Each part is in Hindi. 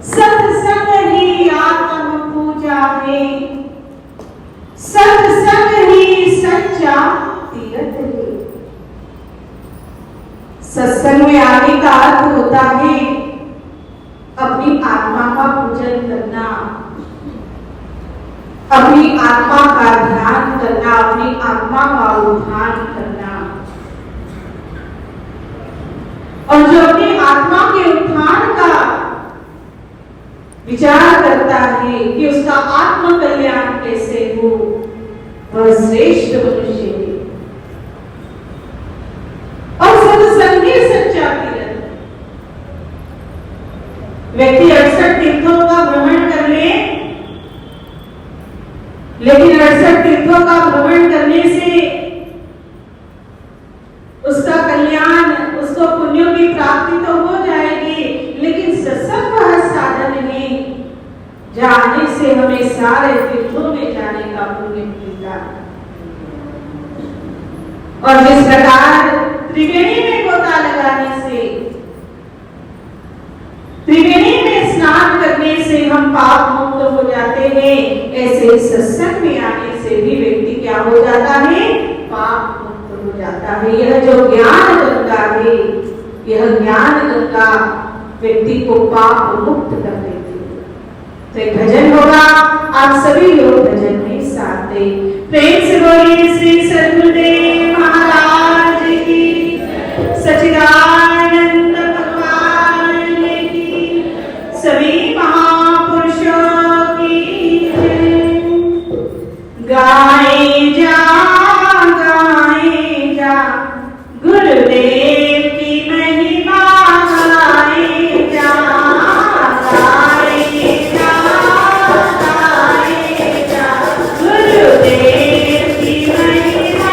सत्संग ही आत्म पूजा है, सत्संग ही सच्चा तीर्थ है। सत्संग में आने का अर्थ होता है अपनी आत्मा का पूजन करना, अपनी आत्मा का ध्यान करना, अपनी आत्मा का उद्धार करना। और जो अपनी आत्मा के उत्थान का विचार करता है कि उसका आत्म कल्याण कैसे हो, वह श्रेष्ठ मनुष्य है। और सत्संग ही सच्चा तीर्थ। व्यक्ति 68 तीर्थों का भ्रमण कर ले, लेकिन 68 तीर्थों का भ्रमण करने से उसका कल्याण, उसको पुण्यों की प्राप्ति तो हो जाएगी, लेकिन सत्संग वह साधन है जाने से हमें सारे तीर्थों में जाने का पुण्य मिलता है। और जिस प्रकार त्रिवेणी में गोता लगाने से, त्रिवेणी में स्नान करने से हम पाप मुक्त हो जाते हैं, ऐसे सत्संग में आने से भी व्यक्ति क्या हो जाता है? पाप मुक्त हो जाता है। यह जो ज्ञान गंगा है, यह ज्ञान गंगा व्यक्ति को पाप मुक्त कर देती है। तो एक भजन होगा, आप सभी लोग भजन में साथ दें। प्रेम से बोलिए श्री सद्गुरुदेव महाराज की, सच्चिदानंद भगवान की, सभी महापुरुषों की जय। गाए जा गुरुदेव की महिमा, गाए जा गुरुदेव की महिमा।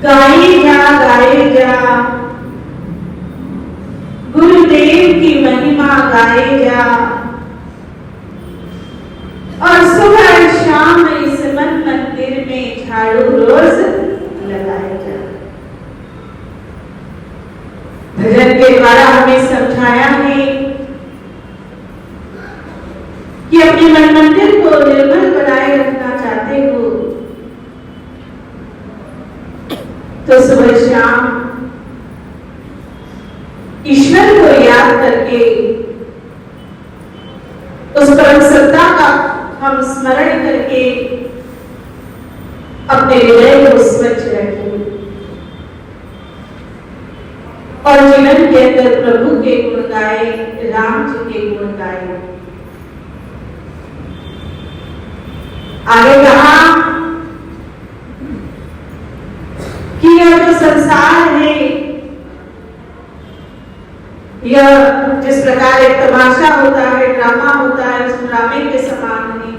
गाए जा गुरुदेव की महिमा गाए जा, और सुबह शाम इस मन मंदिर में झाड़ू रोज लगाए जा। भजन के द्वारा हमें समझाया है कि अपने मन मंदिर को निर्मल बनाए रखना चाहते हो तो सुबह शाम ईश्वर को याद करके उस परम सत्ता का हम स्मरण करके अपने हृदय को स्वच्छ रखें और जीवन के अंदर प्रभु के गुण गाए, राम जी के गुण गाए। आगे कहा कि यह जो संसार है, यह जिस प्रकार एक तमाशा होता है, ड्रामा होता है, उस ड्रामे के समान है।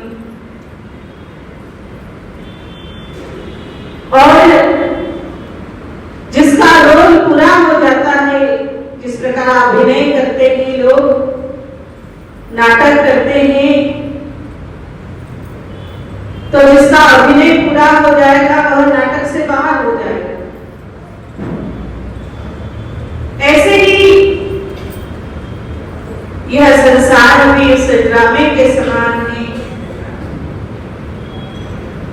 और जिसका रोल पूरा हो जाता है, जिस प्रकार अभिनय करते हैं लोग, नाटक करते हैं, तो जिसका अभिनय पूरा हो जाएगा वह नाटक से बाहर हो जाएगा। ऐसे ही यह संसार भी इस ड्रामे के समान है।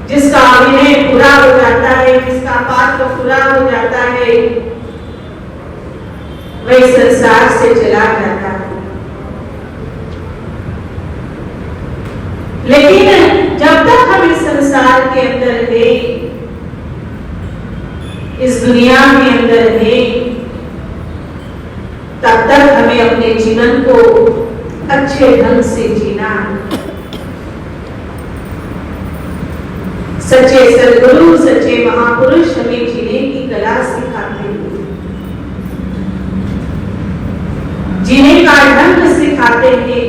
जिसका अभिनय पूरा हो जाता है, जिसका पात्र पूरा हो जाता है, वही संसार से चला जाता है। लेकिन जब तक हम इस संसार के अंदर है, इस दुनिया के अंदर है, तब तक हमें अपने जीवन को अच्छे ढंग से जीना है। सच्चे सद्गुरु, सच्चे महापुरुष हमें जीने की कला सिखाते हैं, जीने का ढंग सिखाते हैं।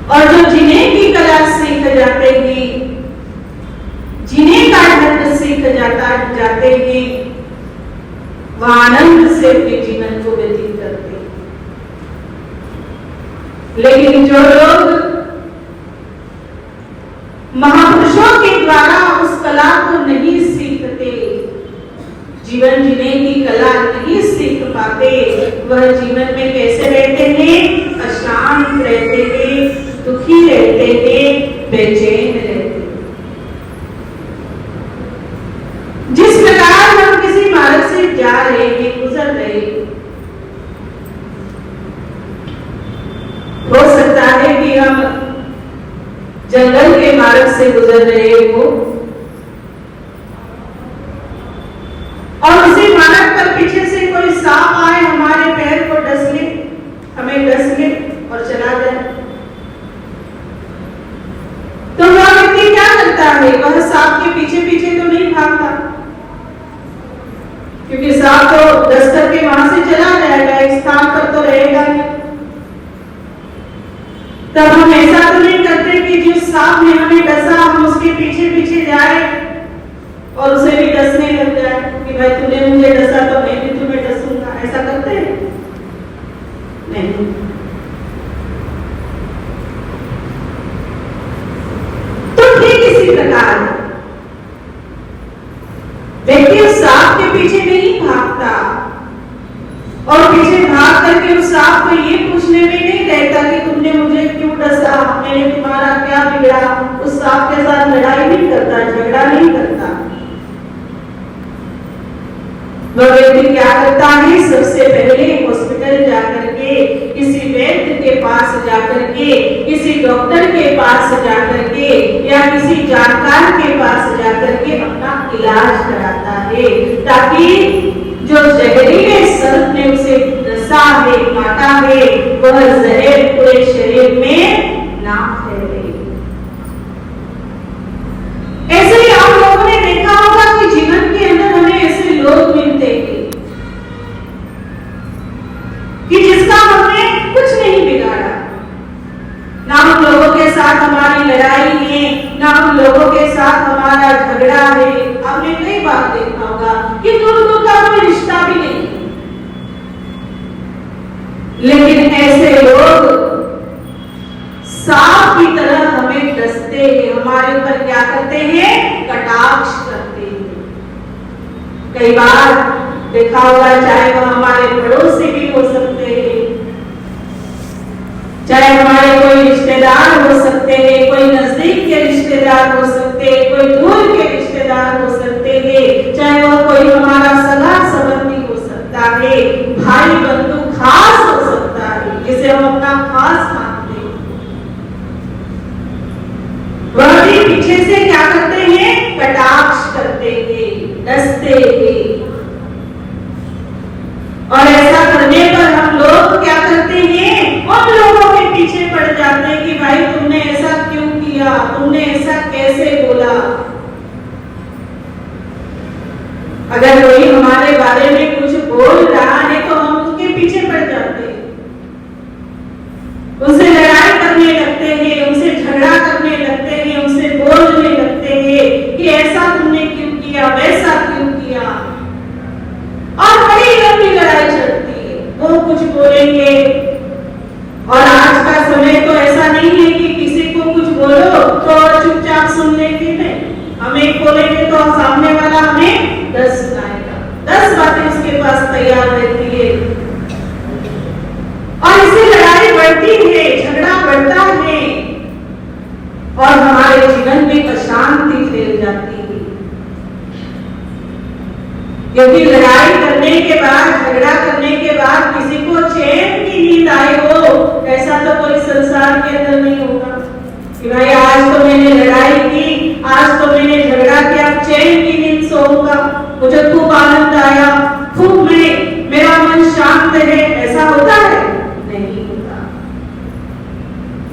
और जो जीने की कला सीख जाते हैं, जीने का ढंग सीख जाते हैं, वह आनंद से अपने जीवन को व्यतीत करते हैं। लेकिन जो लोग महापुरुषों के द्वारा उस कला को नहीं सीखते, जीवन जीने की कला नहीं सीख पाते, वह जीवन में कैसे रहते हैं? अशांत रहते हैं, दुखी रहते हैं, बेचैन रहते हैं। जिस प्रकार हम किसी मार्ग से जा रहे हैं, गुजर रहे हैं, हो सकता है कि हम जंगल के मार्ग से गुजर रहे हो और उसी मार्ग पर पीछे से कोई सांप आए, हमारे पैर को डस ले, हमें डस ले और चला जाए, तो वह व्यक्ति क्या करता है? वह सांप के पीछे पीछे तो नहीं भागता, क्योंकि सांप तो डस करके वहां से चला जाएगा, एक स्थान पर तो रहेगा नहीं। तब हम ऐसा तो नहीं करते कि जिस सांप ने हमें डसा हम उसके पीछे पीछे जाए और उसे भी डसने लग जाए कि भाई तूने मुझे डसा तो मैं भी तुम्हें डसूंगा। ऐसा करते हैं? नहीं। तो ठीक इसी प्रकार व्यक्ति उस सांप के पीछे नहीं भागता और पीछे भाग करके उस सांप को ये पूछने में नहीं रहता कि तुमने मुझे क्यों डसा, मैंने तुम्हारा क्या बिगड़ा। उस सांप के साथ लड़ाई नहीं करता, झगड़ा नहीं करता। वह व्यक्ति क्या करता है? सबसे पहले हॉस्पिटल जाकर के, किसी वैद्य के पास जाकर के, किसी डॉक्टर के पास जाकर के या किसी जानकार के पास जाकर के अपना इलाज कराता है, ताकि जो जहरीले सर्प ने उसे डसा है, काटा है, वह जहर पूरे शरीर में ना फैले। ऐसे ही आप लोगों ने देखा होगा कि जीवन के अंदर हमें ऐसे लोग मिलते हैं कि जिसका हमने कुछ नहीं बिगाड़ा, ना उन लोगों के साथ हमारी लड़ाई है, ना उन लोगों के साथ हमारा झगड़ा है, हमने कई बार देखा होगा कि दूर दूर का कोई रिश्ता भी नहीं, लेकिन ऐसे लोग सांप की तरह हमें डसते हैं, हमारे ऊपर क्या करते हैं, कटाक्ष करते हैं। कई बार देखा होगा, चाहे वो हमारे पड़ोसी भी हो सकते हैं, चाहे हमारे कोई रिश्तेदार हो सकते हैं, कोई नजदीक के रिश्तेदार हो सकते हैं, कोई दूर के रिश्तेदार हो सकते हैं, चाहे वो कोई हमारा सगा संबंधी हो सकता है, भाई बंधु खास हो सकता है, जिसे हम अपना खास मानते हैं। वह भी पीछे से क्या करते हैं, कटाक्ष करते हैं, डसते हैं। और ऐसा करने पर हम लोग क्या करते हैं, उन लोगों के पीछे पड़ जाते हैं कि भाई तुमने ऐसा क्यों किया, तुमने ऐसा कैसे बोला। अगर कोई हमारे बारे में कुछ बोल रहा है तो हम उसके पीछे पड़ जाते हैं, उनसे लड़ाई करने लगते हैं, उनसे झगड़ा करने लगते हैं, उनसे बोलने लगते हैं कि ऐसा तुमने क्यों किया, वैसा क्यों किया। और बड़ी लंबी लड़ाई चलती है, वो कुछ बोलेंगे। और आज का समय तो ऐसा नहीं है कि किसी को कुछ बोलो तो चुपचाप सुनने की नहीं, हमें बोलेंगे तो सामने वाला हमें 10 सुनाएगा, 10 बातें उसके पास तैयार रहती है। और इससे लड़ाई बढ़ती है, झगड़ा बढ़ता है और हमारे जीवन में अशांति फैल जाती है। क्योंकि लड़ाई करने के बाद, झगड़ा करने के बाद किसी को चैन की नींद आए हो, ऐसा तो कोई संसार के अंदर नहीं होगा कि भाई आज तो मैंने लड़ाई की, आज तो मैंने झगड़ा किया, चैन की नींद सोऊंगा, मुझे खूब आनंद आया, खूब मेरा मन शांत है। ऐसा होता है? नहीं होता।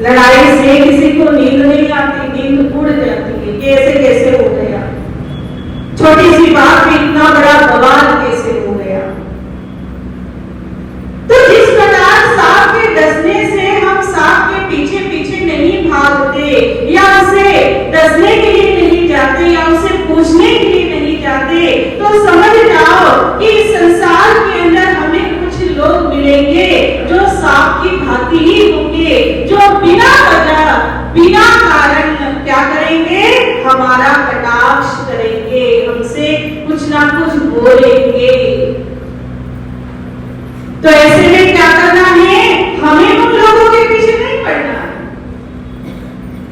लड़ाई से किसी को नींद नहीं आती, नींद उड़ जाती है, कैसे कैसे हो गया, छोटी सी बात भी इतना बड़ा बवाल कैसे हो गया। तो जिस प्रकार सांप के डसने से हम सांप के पीछे पीछे नहीं भागते, या उसे डसने के लिए नहीं जाते, या उसे पूछने के लिए नहीं जाते, तो समझ जाओ कि संसार के अंदर हमें कुछ लोग मिलेंगे जो सांप की भांति ही होंगे, जो बिना वजह, बिना कारण क्या करेंगे, हमारा कटाक्ष करेंगे, हमसे कुछ ना कुछ बोलेंगे। तो ऐसे में क्या करना है, हमें उन लोगों के पीछे नहीं पड़ना है,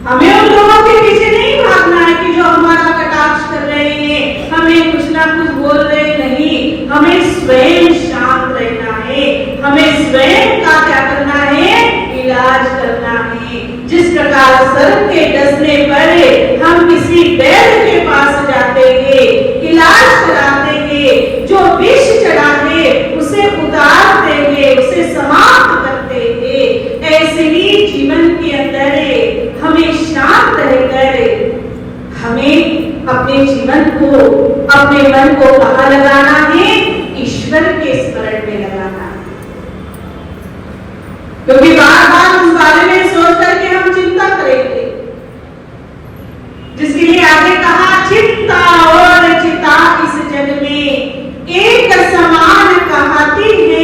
हमें उन लोगों के पीछे नहीं भागना है कि जो हमारा कटाक्ष कर रहे हैं, हमें कुछ ना कुछ बोल रहे, नहीं, हमें स्वयं शांत रहना है, हमें स्वयं का क्या करना है, इलाज करना है। जिस प्रकार सर्प के डसने पर हम किसी वैद्य के पास जाते हैं, इलाज कराते हैं, जो विष चढ़ा है उसे उतारते हैं, उसे समाप्त करते हैं, ऐसे ही जीवन के अंदर हमें शांत रहकर हमें अपने जीवन को, अपने मन को कहाँ लगाना है, ईश्वर के स्मरण में लगाना है। क्योंकि बार बार उस बारे में सोच करके हम चिंता करेंगे, जिसके लिए आगे कहा, चिंता और चिता इस जग में एक समान कहाती है,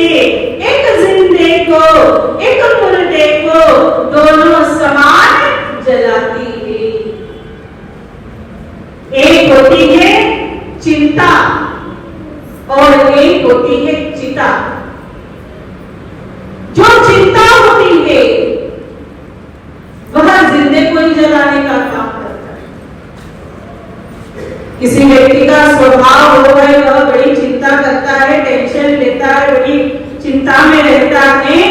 एक जिंदे को एक मुर्दे को दोनों समान जलाती है। एक होती है चिंता और एक होती है चिता। जो चिंता होती है वह जिंदे को ही जलाने का काम करता है। किसी व्यक्ति का स्वभाव होगा, वह बड़ी चिंता करता है, टेंशन लेता है, बड़ी चिंता में रहता है,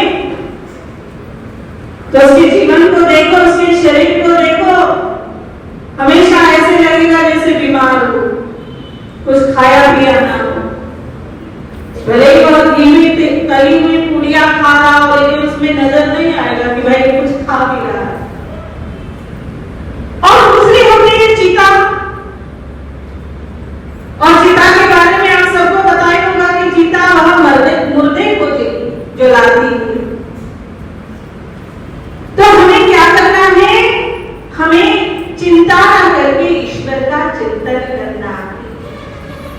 तो उसके जीवन को देखो, उसके शरीर को देखो, हमेशा ऐसे लगेगा जैसे बीमार हो, कुछ खाया पिया ना हो। भले ही वह घी में तली हुई पूड़ियां खा रहा हो, लेकिन उसमें नजर नहीं आएगा कि भाई कुछ खा भी रहा है। और दूसरी होती है चिता, और चिता के बारे में आप सबको पता ही होगा कि चिता वह मुर्दे को जलाती है। तो हमें क्या करना है, हमें चिंता न करके ईश्वर का चिंतन